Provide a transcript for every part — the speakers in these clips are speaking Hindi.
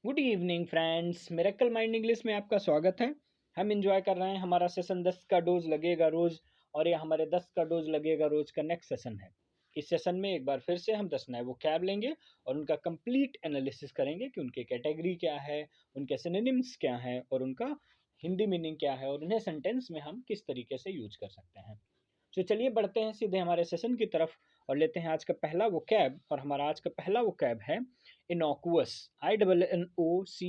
Good evening friends, miracle mind English में आपका स्वागत है। हम एंजॉय कर रहे हैं। हमारा सेशन 10 का डोज लगेगा रोज, और ये हमारे 10 का डोज लगेगा रोज का नेक्स्ट सेशन है। इस सेशन में एक बार फिर से हम 10 नए वोकैब लेंगे और उनका कंप्लीट एनालिसिस करेंगे कि उनके कैटेगरी क्या है, उनके सिनोनिम्स क्या है और उनका हिंदी मीनिंग क्या है, और उन्हें सेंटेंस में हम किस तरीके से यूज कर सकते हैं। तो चलिए बढ़ते हैं सीधे हमारे सेशन की तरफ और लेते हैं आज का पहला वोकैब। और हमारा आज का पहला वोकैब है innocuous. INNOCUOUS।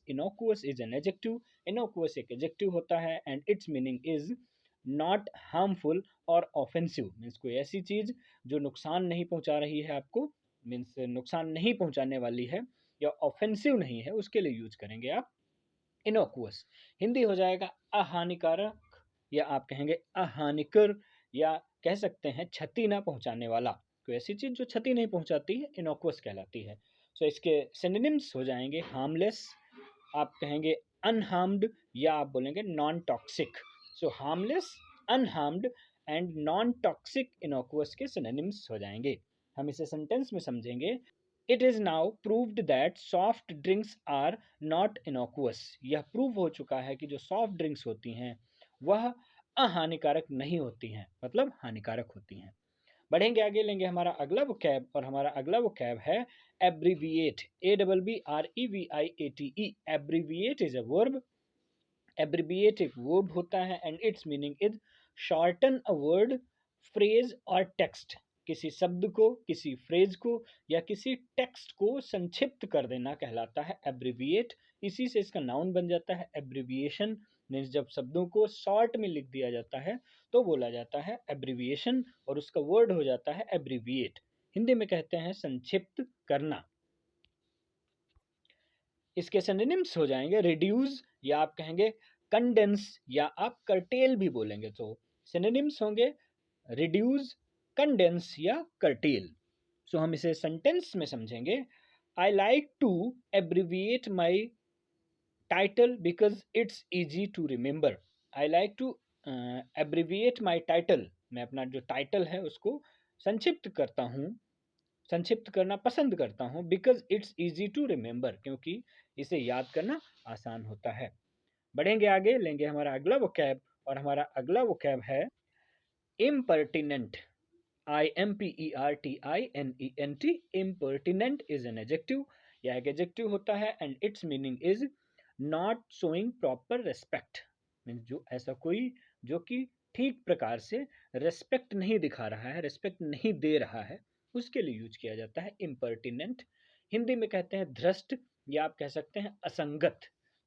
Innocuous is an adjective. Innocuous एक एडजेक्टिव होता है and it's meaning is not harmful और ऑफेंसिव। मीन्स कोई ऐसी चीज जो नुकसान नहीं पहुंचा रही है आपको, मीन्स नुकसान नहीं पहुंचाने वाली है या ऑफेंसिव नहीं है, उसके लिए यूज करेंगे आप इनोकुअस। हिंदी हो जाएगा अहानिकारक, या आप कहेंगे अहानिकर, या कह सकते हैं क्षति ना पहुंचाने वाला। कोई ऐसी चीज जो क्षति नहीं पहुंचाती है इनोकुअस कहलाती है। सो इसके सिनोनिम्स हो जाएंगे हार्मलेस, आप कहेंगे अनहार्म्ड, या आप बोलेंगे non toxic. So harmless, unharmed and non toxic innocuous के सिनोनिम्स हो जाएंगे। हम इसे सेंटेंस में समझेंगे। It is now proved that soft drinks are not innocuous. यह प्रूव हो चुका है कि जो सॉफ्ट ड्रिंक्स होती हैं वह अहानिकारक नहीं होती हैं, मतलब हानिकारक होती हैं। बढ़ेंगे आगे, लेंगे हमारा अगला वोकैब और हमारा अगला वोकैब है abbreviate. ABBREVIATE। Abbreviate is a verb. Abbreviate एक वर्ब होता है and it's meaning is shorten a word, phrase और टेक्स्ट। किसी शब्द को, किसी फ्रेज को या किसी टेक्स्ट को संक्षिप्त कर देना कहलाता है एब्रीविएट। इसी से इसका नाउन बन जाता है एब्रीविएशन। मीन्स जब शब्दों को शॉर्ट में लिख दिया जाता है तो बोला जाता है एब्रीविएशन, और उसका वर्ड हो जाता है एब्रीविएट। हिंदी में कहते हैं संक्षिप्त करना। इसके सिनोनिम्स हो जाएंगे रिड्यूस, या आप कहेंगे कंडेंस, या आप कर्टेल भी बोलेंगे। तो सिनोनिम्स होंगे रिड्यूस, कंडेंस या कर्टेल। सो हम इसे सेंटेंस में समझेंगे। I like to abbreviate my title because it's easy to remember. I like to abbreviate my title. मैं अपना जो टाइटल है उसको संक्षिप्त करता हूँ, संक्षिप्त करना पसंद करता हूँ। Because it's easy to remember, क्योंकि इसे याद करना आसान होता है। बढ़ेंगे आगे, लेंगे हमारा अगला वोकैब और हमारा अगला वोकैब है impertinent. IMPERTINENT। Impertinent is an adjective. यह एक एडजेक्टिव होता है and it's meaning is not showing proper respect. Means जो ऐसा कोई जो कि ठीक प्रकार से रेस्पेक्ट नहीं दिखा रहा है, रेस्पेक्ट नहीं दे रहा है, उसके लिए यूज किया जाता है इम्पर्टिनेंट। हिंदी में कहते हैं धृष्ट, या आप कह सकते हैं असंगत।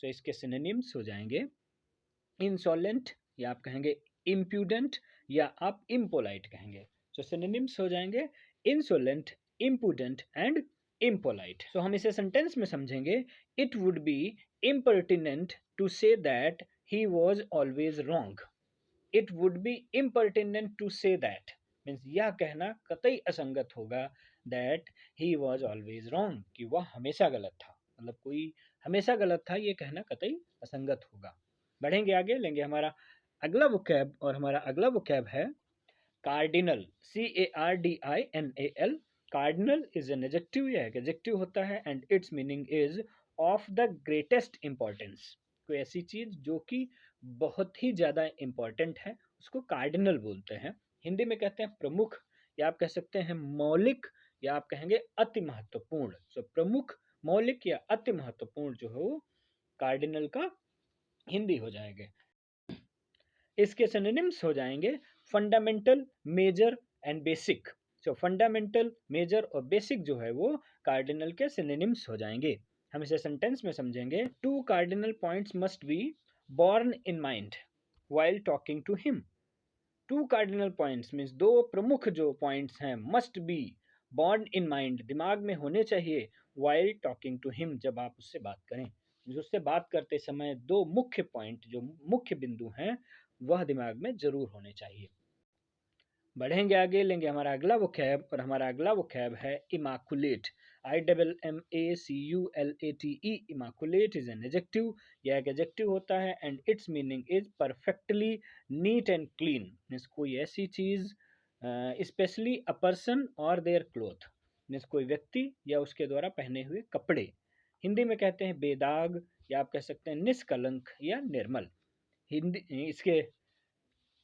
तो इसके सिनोनिम्स हो जाएंगे इंसोलेंट, या आप कहेंगे इम्प्यूडेंट, या आप इम्पोलाइट कहेंगे। तो सिनोनिम्स हो जाएंगे insolent, impudent and impolite. So हम इसे सेंटेंस में समझेंगे। It would be impertinent to say that he was always wrong. It would be impertinent to say that, means यह कहना कतई असंगत होगा, that he was always wrong, कि वह हमेशा गलत था। मतलब कोई हमेशा गलत था, ये कहना कतई असंगत होगा। बढ़ेंगे आगे, लेंगे हमारा अगला वोकैब और हमारा अगला वोकैब है cardinal. CARDINAL। Cardinal is an adjective, यह एक एडजेक्टिव होता है and it's meaning is of the greatest importance. कोई ऐसी चीज जो कि बहुत ही ज़्यादा इंपॉर्टेंट है उसको कार्डिनल बोलते हैं। हिंदी में कहते हैं प्रमुख, या आप कह सकते हैं मौलिक, या आप कहेंगे अति महत्वपूर्ण। सो प्रमुख, मौलिक या अति महत्वपूर्ण जो है वो कार्डिनल का हिंदी हो जाएंगे। इसके सिनोनिम्स हो जाएंगे fundamental, major and basic. So fundamental, major और बेसिक जो है वो कार्डिनल के सिनोनिम्स हो जाएंगे। हम इसे सेंटेंस में समझेंगे। Two cardinal points must be borne in mind while talking to him। Two cardinal points means दो प्रमुख जो पॉइंट्स हैं, must be borne in mind, दिमाग में होने चाहिए, while talking to him, जब आप उससे बात करें। जो उससे बात करते समय दो मुख्य पॉइंट, जो मुख्य बिंदु हैं, वह दिमाग में जरूर होने चाहिए। बढ़ेंगे आगे, लेंगे हमारा अगला वोकैब और हमारा अगला वोकैब है इमाकुलेट। IMMACULATE। इमाकुलेट इज एन एडजेक्टिव, यह एक एडजेक्टिव होता है and it's meaning is perfectly neat and clean. Means कोई ऐसी चीज, स्पेशली अ पर्सन और देयर क्लोथ, मीन्स कोई व्यक्ति या उसके द्वारा पहने हुए कपड़े, हिंदी में कहते हैं बेदाग, या आप कह सकते हैं निष्कलंक या निर्मल। हिंदी इसके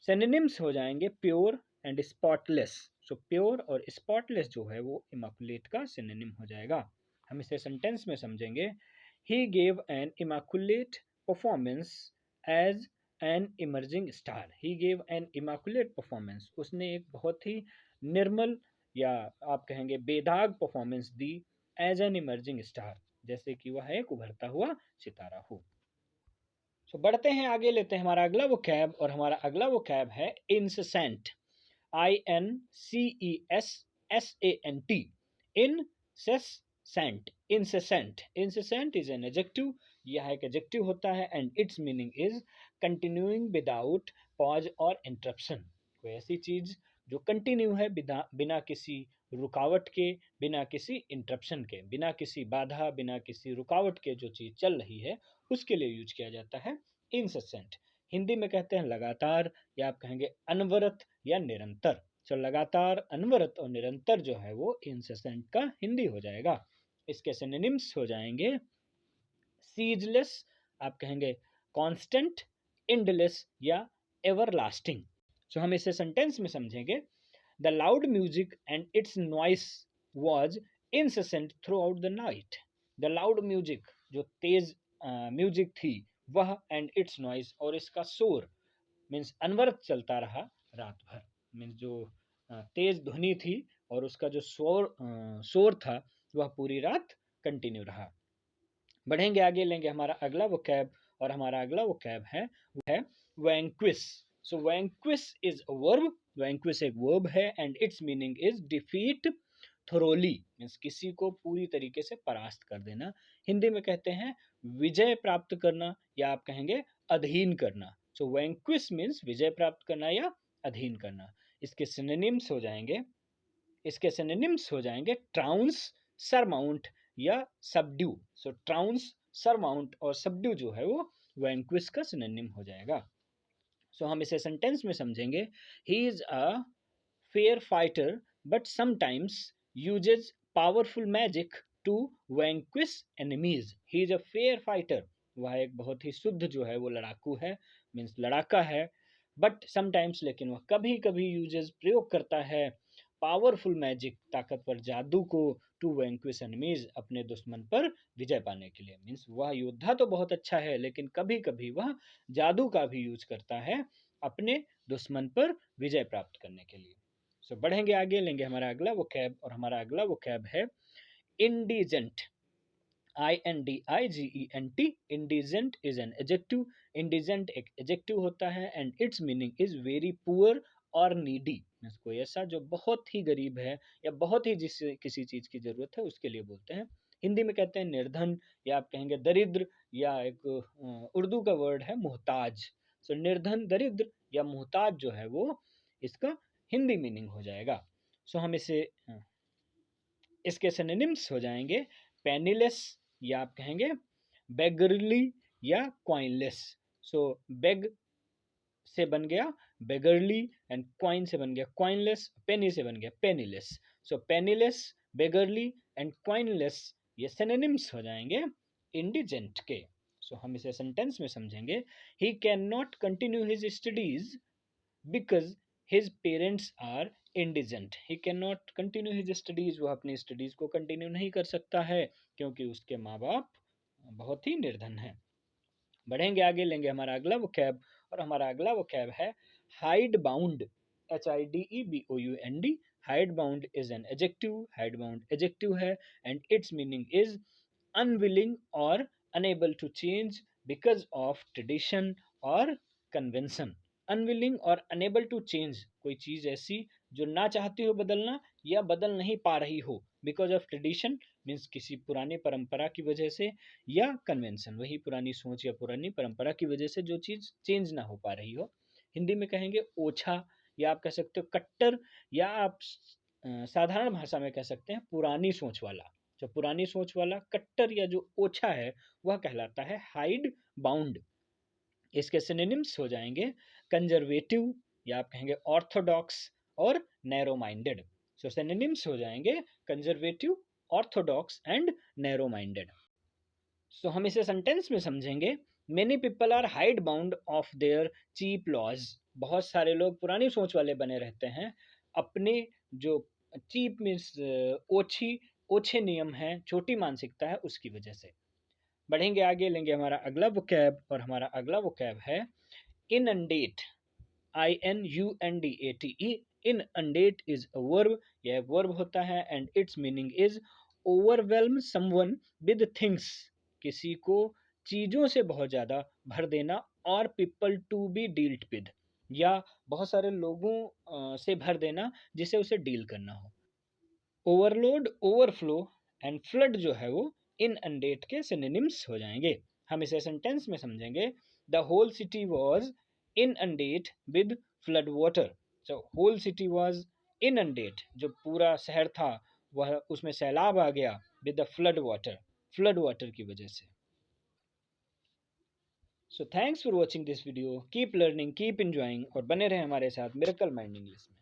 सिनोनिम्स हो जाएंगे pure and spotless. So pure और स्पॉटलेस जो है वो इमाकुलेट का सिनोनिम हो जाएगा। हम इसे सेंटेंस में समझेंगे। He gave an immaculate performance as an emerging star. He gave an immaculate performance, उसने एक बहुत ही निर्मल या आप कहेंगे बेदाग परफॉर्मेंस दी एज एन इमर्जिंग स्टार, जैसे कि वह एक उभरता हुआ सितारा हो। सो बढ़ते हैं आगे, लेते हैं हमारा अगला वो कैब, और हमारा अगला वो कैब है इंसेंट। INCESSANT। incessant। incessant is an adjective. यह एक एडजेक्टिव होता है and it's meaning is continuing without pause और इंटरप्शन। कोई ऐसी चीज जो कंटिन्यू है बिना किसी रुकावट के, बिना किसी इंटरप्शन के, बिना किसी बाधा, बिना किसी रुकावट के जो चीज चल रही है उसके लिए यूज किया जाता है इंसेंट। हिंदी में कहते हैं लगातार, या आप कहेंगे अनवरत या निरंतर। तो लगातार, अनवरत और निरंतर जो है वो इंसेंट का हिंदी हो जाएगा। इसके सिनोनिम्स हो जाएंगे सीजलेस, आप कहेंगे कांस्टेंट, एंडलेस या एवरलास्टिंग। सो हम इसे सेंटेंस में समझेंगे। The loud music and it's noise was incessant through out the night. The loud music, जो तेज म्यूजिक थी वह, एंड इट्स नॉइस, और इसका शोर, मीन्स अनवरत चलता रहा रात भर। मीन्स जो तेज ध्वनि थी और उसका जो शोर था वह पूरी रात कंटिन्यू रहा। बढ़ेंगे आगे, लेंगे हमारा अगला वो कैब, और हमारा अगला वो कैब है वो है वैंक्विस। सो वैंक्विस इज अ वर्ब। वैंक्विस एक वर्ब है and it's meaning is defeat thoroughly, means किसी को पूरी तरीके से परास्त कर देना। हिंदी में कहते हैं विजय प्राप्त करना, या आप कहेंगे अधीन करना। सो वैंक्विस मीन्स विजय प्राप्त करना या अधीन करना। इसके सिनोनिम्स हो जाएंगे, इसके सिनोनिम्स हो जाएंगे ट्राउंस, सरमाउंट या सबड्यू। सो ट्राउंस, सरमाउंट और सबड्यू जो है वो वैंक्विस का सिनोनिम हो जाएगा। सो हम इसे सेंटेंस में समझेंगे। He is a fair fighter but sometimes uses powerful magic to vanquish enemies. He is a fair fighter, वह एक बहुत ही शुद्ध जो है वो लड़ाकू है, मीन्स लड़ाका है। बट समटाइम्स, लेकिन वह कभी कभी यूजेस प्रयोग करता है पावरफुल मैजिक, ताकतवर जादू को, टू वैंक्विश एनिमीज, अपने दुश्मन पर विजय पाने के लिए। मीन्स वह योद्धा तो बहुत अच्छा है लेकिन कभी कभी वह जादू का भी यूज करता है अपने दुश्मन पर विजय प्राप्त करने के लिए। सो बढ़ेंगे आगे, लेंगे हमारा अगला वो कैब, और हमारा अगला वो कैब है indigent. INDIGENT। Indigent is an adjective. Indigent एक एडजेक्टिव होता है and it's meaning is very poor और नीडी। कोई ऐसा जो बहुत ही गरीब है या बहुत ही जिससे किसी चीज की जरूरत है उसके लिए बोलते हैं। हिंदी में कहते हैं निर्धन, या आप कहेंगे दरिद्र, या एक उर्दू का वर्ड है मोहताज। सो निर्धन, दरिद्र या मोहताज जो है वो इसका हिंदी मीनिंग हो जाएगा। सो हम इसे इसके सिनोनिम्स हो जाएंगे पेनीलेस, या आप कहेंगे बेगरली या क्वाइनलेस। सो बेग से बन गया बेगरली एंड क्वाइन से बन गया क्वाइनलेस, पेनी से बन गया पेनीलेस। सो पेनीलेस, बेगरली एंड क्वाइनलेस ये सिनोनिम्स हो जाएंगे इंडिजेंट के। सो हम इसे सेंटेंस में समझेंगे। He can not continue his studies because his parents are indigent। he cannot continue his studies, वह अपनी स्टडीज को कंटिन्यू नहीं कर सकता है क्योंकि उसके माँ बाप बहुत ही निर्धन हैं। बढ़ेंगे आगे, लेंगे हमारा अगला वो कैब, और हमारा अगला वो कैब है hidebound. HIDEBOUND। Hidebound is an adjective. Hidebound adjective है and it's meaning is unwilling और unable to change because of tradition और कन्वेंशन। अनविलिंग और अनेबल टू चेंज, कोई चीज ऐसी जो ना चाहती हो बदलना या बदल नहीं पा रही हो, बिकॉज ऑफ ट्रेडिशन मीन्स किसी पुरानी परंपरा की वजह से, या कन्वेंशन वही पुरानी सोच या पुरानी परंपरा की वजह से जो चीज चेंज ना हो पा रही हो। हिंदी में कहेंगे ओछा, या आप कह सकते हो कट्टर, या आप साधारण भाषा में कह सकते हैं पुरानी सोच वाला। जो पुरानी सोच वाला कट्टर या जो ओछा है वह कहलाता है हाइड बाउंड। इसके सिनोनिम्स हो जाएंगे कंजर्वेटिव, या आप कहेंगे ऑर्थोडॉक्स और नैरो माइंडेड। सो सिनोनिम्स हो जाएंगे conservative, orthodox and narrow minded. So हम इसे सेंटेंस में समझेंगे। Many people are hidebound of their cheap laws. बहुत सारे लोग पुरानी सोच वाले बने रहते हैं अपने जो चीप मीन्स ओछी ओछे नियम हैं, छोटी मानसिकता है, उसकी वजह से। बढ़ेंगे आगे, लेंगे हमारा अगला वोकैब, और हमारा अगला वोकैब है inundate. INUNDATE। Inundate is a verb, यह वर्ब होता है, and it's meaning is overwhelm someone with things. किसी को चीजों से बहुत ज्यादा भर देना, और people to be dealt with, या बहुत सारे लोगों से भर देना जिसे उसे डील करना हो। ओवरलोड, ओवरफ्लो एंड फ्लड जो है वो इनअंडेट के सिनोनिम्स हो जाएंगे। हम इसे सेंटेंस में समझेंगे। The whole city was inundated with flood water. So whole city was inundated, जो पूरा शहर था वह उसमें सैलाब आ गया, विद द फ्लड वाटर की वजह से। So thanks for watching this video, keep learning, keep enjoying, और बने रहे हमारे साथ मिरेकल माइंड इंग्लिश में।